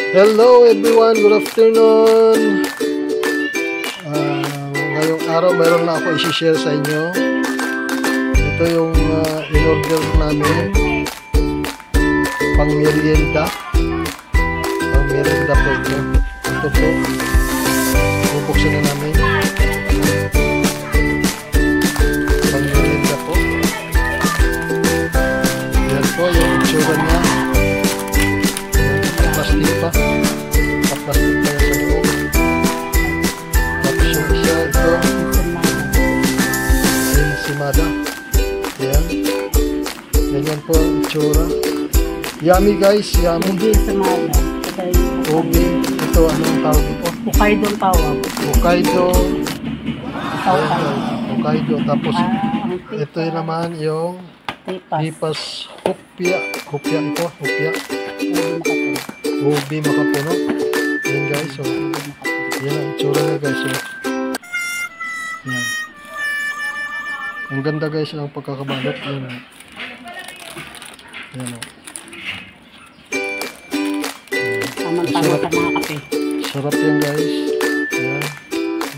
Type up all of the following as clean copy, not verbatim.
Hello everyone, good afternoon. Ngayong araw mayroon na ako i-share sa inyo. Ito yung in-order namin pang merienda. Pang merienda po ito. Ito po. Bubuksan na namin. Pang merienda po. Yan po yung itsura niya. Plastic pa. Plastic pa yan sa loob. Tapos yung isa, ito. Ensimada. Ayan. Ganyan po ang itsura. Yummy guys, yummy. Ensimada. Ubi. Ito, anong tawag ito? Hokkaido ang tawag. Hokkaido. Hokkaido. Hokkaido. Tapos, ito yun naman yung Tipas Hopia. Hopia ito. Hopia. Ubi makapuno. Yan guys. So, yan ang itsura na guys. So, yan. Ang ganda guys ang pagkakabalot. Yan. Yan o. Tama-tama sa mga kape. Sarap yan guys. Yan.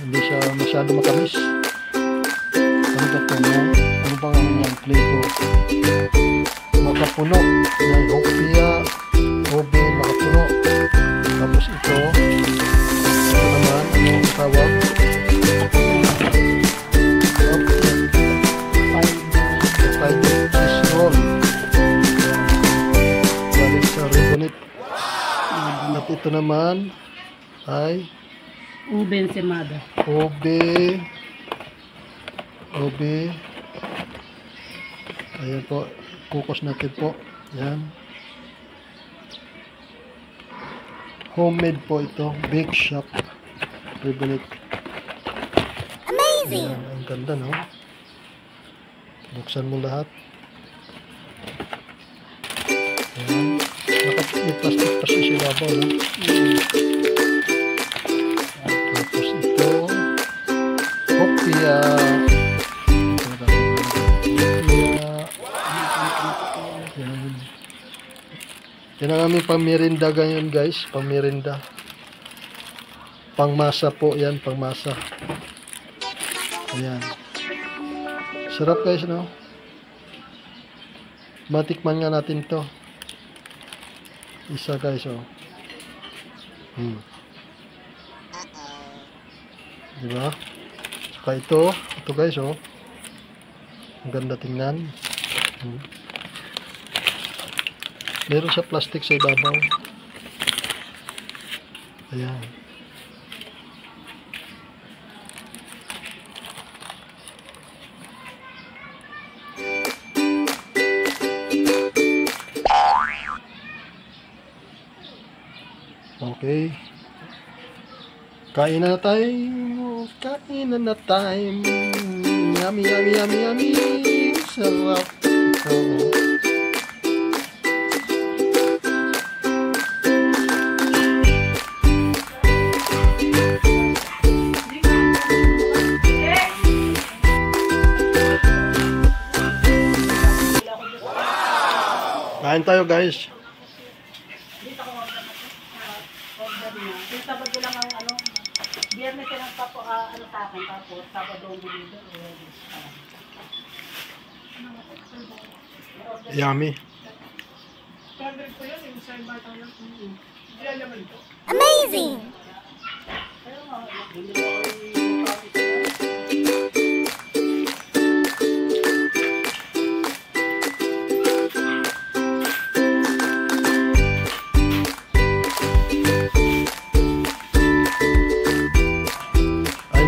Hindi siya masyado matamis. Ano ba ito? Ano bang ano yan? Flavor. Makapuno. Yan. Hopia. Ubi makapuno. Tapos ito. Ito naman. Anong tawag? Hokkaido cheese roll. Galing sa Ribonit. At ito naman ay Ube ensimada. Ube. Ayan po. Kukos natin po. Yan. Homemade po ito. Bake shop. Ribonit. Amazing! Ayan, ang ganda, no? Buksan mo lahat. Ayan. May plastic pa siya silabaw, no? Tapos ito. Hopia. Ayan. Yan ang aming pamirinda ganyan guys. Pamirinda. Pangmasa po yan. Pangmasa. Ayan. Sarap guys, no? Matikman nga natin to. Isa guys, oh. Diba? Saka ito guys, oh. Ang ganda tingnan. Meron siya plastic sa ibabaw. Ayan. Okay. Kain na tayo. Kain na tayo. Yummy, yummy, yummy, yummy. Sarap. Oo. Kain tayo guys. Sabado lang ang ano, biyernes ka lang papo, ano sa akin, tapos Sabado ang deliver. Yummy. Amazing!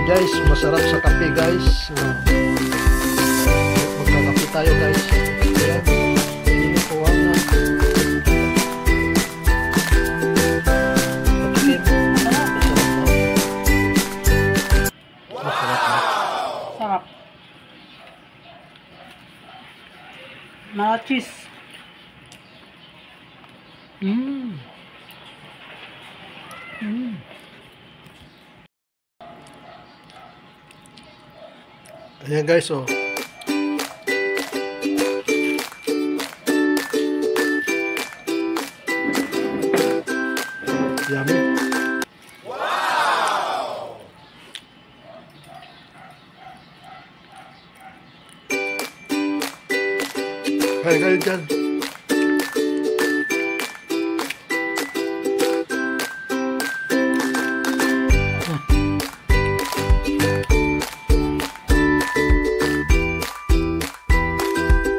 Guys, masarap sa kape guys. Magkakape tayo guys. Ayan. Hindi po ang masarap na. Sarap. Na cheese. Ayan guys, oh. Yummy. Kaya kayo dyan.